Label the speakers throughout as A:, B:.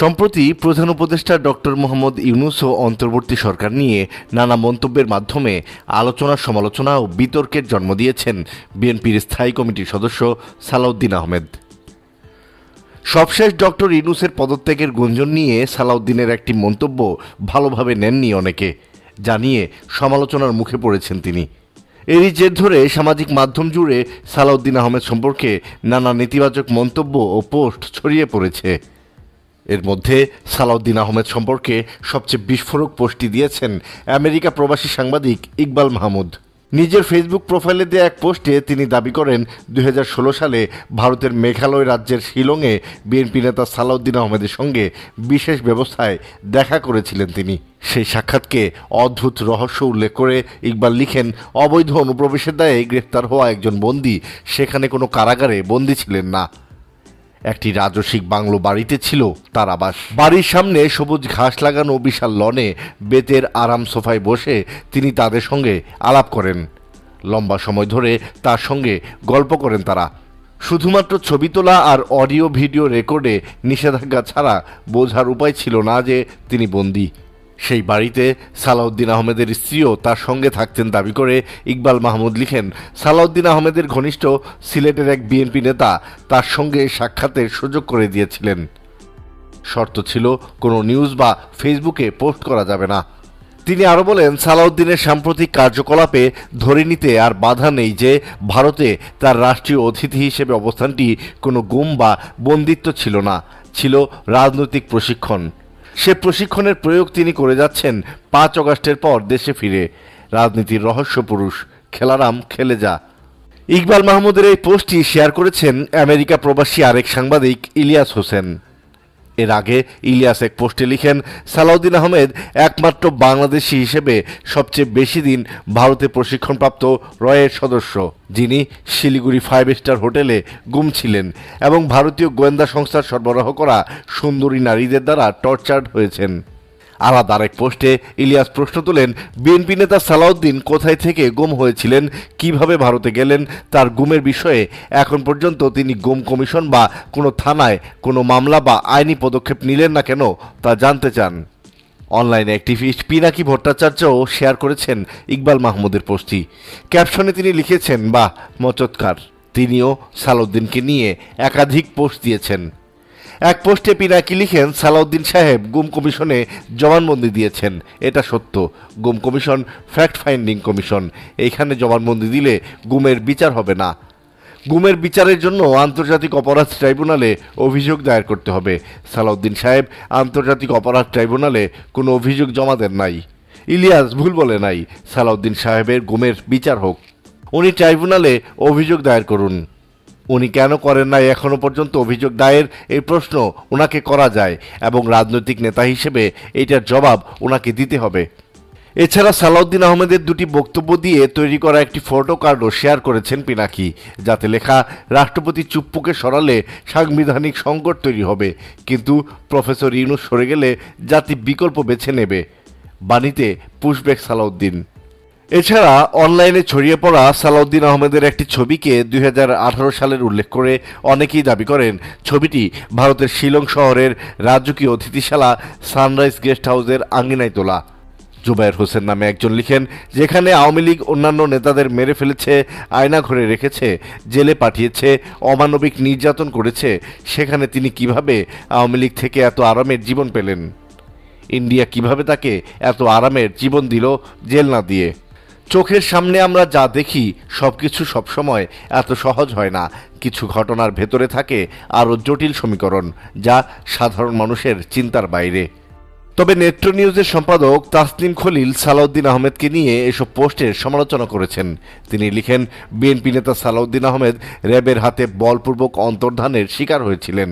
A: সম্প্রতি প্রধান উপদেষ্টা ডক্টর মোহাম্মদ ইউনূস ও অন্তর্বর্তী সরকার নিয়ে নানা মন্তব্যের মাধ্যমে আলোচনা সমালোচনা ও বিতর্কের জন্ম দিয়েছেন বিএনপির স্থায়ী কমিটির সদস্য সালাউদ্দিন আহমেদ। সবশেষ ডক্টর ইউনূসের পদত্যাগের গুঞ্জন নিয়ে সালাউদ্দিনের একটি মন্তব্য ভালোভাবে নেননি অনেকে, জানিয়ে সমালোচনার মুখে পড়েছেন তিনি। এরই জের ধরে সামাজিক মাধ্যম জুড়ে সালাউদ্দিন আহমেদ সম্পর্কে নানা নেতিবাচক মন্তব্য ও পোস্ট ছড়িয়ে পড়েছে। এর মধ্যে সালাউদ্দিন আহমেদ সম্পর্কে সবচেয়ে বিস্ফোরক পোস্টটি দিয়েছেন আমেরিকা প্রবাসী সাংবাদিক ইকবাল মাহমুদ। নিজের ফেসবুক প্রোফাইলে দেয়া এক পোস্টে তিনি দাবি করেন 2016 সালে ভারতের মেঘালয় রাজ্যের শিলংয়ে বিএনপি নেতা সালাউদ্দিন আহমেদের সঙ্গে বিশেষ ব্যবস্থায় দেখা করেছিলেন তিনি। সেই সাক্ষাৎকে অদ্ভুত রহস্য উল্লেখ করে ইকবাল লিখেন, অবৈধ অনুপ্রবেশের দায়ে গ্রেফতার হওয়া একজন বন্দী সেখানে কোনো কারাগারে বন্দী ছিলেন না। একটি রাজসিক বাংলো বাড়িতে ছিল তার আবাস। বাড়ির সামনে সবুজ ঘাস লাগানো বিশাল লনে বেতের আরাম সোফায় বসে তিনি তাদের সঙ্গে আলাপ করেন। লম্বা সময় ধরে তার সঙ্গে গল্প করেন তারা। শুধুমাত্র ছবি তোলা আর অডিও ভিডিও রেকর্ডে নিষেধাজ্ঞা ছাড়া বোঝার উপায় ছিল না যে তিনি বন্দী। সেই বাড়িতে সালাউদ্দিন আহমেদের স্ত্রীও তার সঙ্গে থাকতেন দাবি করে ইকবাল মাহমুদ লিখেন, সালাউদ্দিন আহমেদের ঘনিষ্ঠ সিলেটের এক বিএনপি নেতা তার সঙ্গে সাক্ষাতের সুযোগ করে দিয়েছিলেন। শর্ত ছিল কোনো নিউজ বা ফেসবুকে পোস্ট করা যাবে না। তিনি আরও বলেন, সালাউদ্দিনের সাম্প্রতিক কার্যকলাপে ধরে নিতে আর বাধা নেই যে ভারতে তার রাষ্ট্রীয় অতিথি হিসেবে অবস্থানটি কোনো গুম বা বন্দিত্ব ছিল না, ছিল রাজনৈতিক প্রশিক্ষণ। সে প্রশিক্ষণের প্রয়োগ তিনি করে যাচ্ছেন 5 অগাস্টের পর দেশে ফিরে। রাজনীতির রহস্য পুরুষ, খেলারাম খেলে যা। ইকবাল মাহমুদের এই পোস্টটি শেয়ার করেছেন আমেরিকা প্রবাসী আরেক সাংবাদিক ইলিয়াস হোসেন। এর আগে ইলিয়াস এক পোস্টে লিখেন, সালাউদ্দিন আহমেদ একমাত্র বাংলাদেশি হিসেবে সবচেয়ে বেশি দিন ভারতে প্রশিক্ষণপ্রাপ্ত রয়ের সদস্য, যিনি শিলিগুড়ি 5 স্টার হোটেলে গুম ছিলেন এবং ভারতীয় গোয়েন্দা সংস্থার সরবরাহ করা সুন্দরী নারীদের দ্বারা টর্চার্ড হয়েছেন। আলাদা আরেক পোস্টে ইলিয়াস প্রশ্ন তোলেন, বিএনপি নেতা সালাউদ্দিন কোথায় থেকে গুম হয়েছিলেন, কিভাবে ভারতে গেলেন, তার গুমের বিষয়ে এখন পর্যন্ত তিনি গুম কমিশন বা কোনো থানায় কোনো মামলা বা আইনি পদক্ষেপ নিলেন না কেন তা জানতে চান। অনলাইন অ্যাক্টিভিস্ট পিনাকি ভট্টাচার্যও শেয়ার করেছেন ইকবাল মাহমুদের পোস্টটি। ক্যাপশনে তিনি লিখেছেন, বাহ মচৎকার। তিনিও সালাউদ্দিনকে নিয়ে একাধিক পোস্ট দিয়েছেন। এক পোস্টে পিনাকি লিখেন, সালাউদ্দিন সাহেব গুম কমিশনে জবানবন্দি দিয়েছেন, এটা সত্য। গুম কমিশন ফ্যাক্ট ফাইন্ডিং কমিশন, এইখানে জবানবন্দি দিলে গুমের বিচার হবে না। গুমের বিচারের জন্য আন্তর্জাতিক অপরাধ ট্রাইব্যুনালে অভিযোগ দায়ের করতে হবে। সালাউদ্দিন সাহেব আন্তর্জাতিক অপরাধ ট্রাইব্যুনালে কোনো অভিযোগ জমা দেন নাই। ইলিয়াস ভুল বলে নাই, সালাউদ্দিন সাহেবের গুমের বিচার হোক, উনি ট্রাইব্যুনালে অভিযোগ দায়ের করুন। উনি কেন করেন নাই এখনো পর্যন্ত অভিযোগ দায়ের, এই প্রশ্ন ওনাকে করা যায় এবং রাজনৈতিক নেতা হিসেবে এটার জবাব ওনাকে দিতে হবে। এছাড়া সালাউদ্দিন আহমেদের দুটি বক্তব্য দিয়ে তৈরি করা একটি ফটো কার্ডও শেয়ার করেছেন পিনাকি, যাতে লেখা, রাষ্ট্রপতি চুপ্পুকে সরালে সাংবিধানিক সংকট তৈরি হবে, কিন্তু প্রফেসর ইউনূস সরে গেলে জাতি বিকল্প বেছে নেবে। বাণীতে পুশব্যাক সালাউদ্দিন। এছাড়া অনলাইনে ছড়িয়ে পড়া সালাউদ্দিন আহমেদের একটি ছবিকে 2018 সালের উল্লেখ করে অনেকেই দাবি করেন ছবিটি ভারতের শিলং শহরের রাজকীয় অতিথিশালা সানরাইজ গেস্ট হাউসের আঙ্গিনায় তোলা। জুবায়ের হোসেন নামে একজন লিখেন, যেখানে আওয়ামী লীগ অন্যান্য নেতাদের মেরে ফেলেছে, আয়না ঘরে রেখেছে, জেলে পাঠিয়েছে, অমানবিক নির্যাতন করেছে, সেখানে তিনি কিভাবে আওয়ামী লীগ থেকে এত আরামের জীবন পেলেন? ইন্ডিয়া কিভাবে তাকে এত আরামের জীবন দিল জেল না দিয়ে? চোখের সামনে আমরা যা দেখি সবকিছু সবসময় এত সহজ হয় না। কিছু ঘটনার ভেতরে থাকে আরও জটিল সমীকরণ, যা সাধারণ মানুষের চিন্তার বাইরে। তবে নেত্র নিউজের সম্পাদক তাসনিম খলিল সালাউদ্দিন আহমেদকে নিয়ে এসব পোস্টের সমালোচনা করেছেন। তিনি লিখেন, বিএনপি নেতা সালাউদ্দিন আহমেদ র্যাবের হাতে বলপূর্বক অন্তর্ধানের শিকার হয়েছিলেন।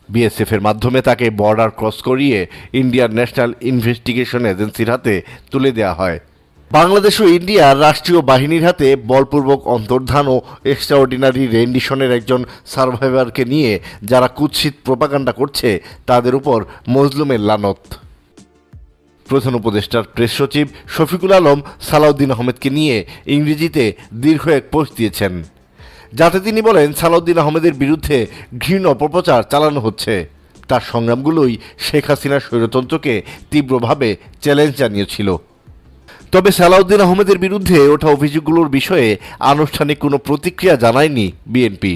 A: বিএসএফের মাধ্যমে তাকে বর্ডার ক্রস করিয়ে ইন্ডিয়ান ন্যাশনাল ইনভেস্টিগেশন এজেন্সির হাতে তুলে দেওয়া হয়। বাংলাদেশ ও ইন্ডিয়ার রাষ্ট্রীয় বাহিনীর হাতে বলপূর্বক অন্তর্ধান ও এক্সট্রাঅর্ডিনারি রেন্ডিশনের একজন সার্ভাইভারকে নিয়ে যারা কুৎসিত প্রোপাগান্ডা করছে, তাদের উপর মজলুমের লানত। প্রধান উপদেষ্টার প্রেস সচিব শফিকুল আলম সালাউদ্দিন আহমেদকে নিয়ে ইংরেজিতে দীর্ঘ এক পোস্ট দিয়েছেন, যাতে তিনি বলেন সালাউদ্দিন আহমেদের বিরুদ্ধে ঘৃণ অপপ্রচার চালানো হচ্ছে। তার সংগ্রামগুলোই শেখ হাসিনার স্বৈরতন্ত্রকে তীব্রভাবে চ্যালেঞ্জ জানিয়েছিল। তবে সালাউদ্দিন আহমেদের বিরুদ্ধে ওঠা অভিযোগগুলোর বিষয়ে আনুষ্ঠানিক কোনো প্রতিক্রিয়া জানায়নি বিএনপি।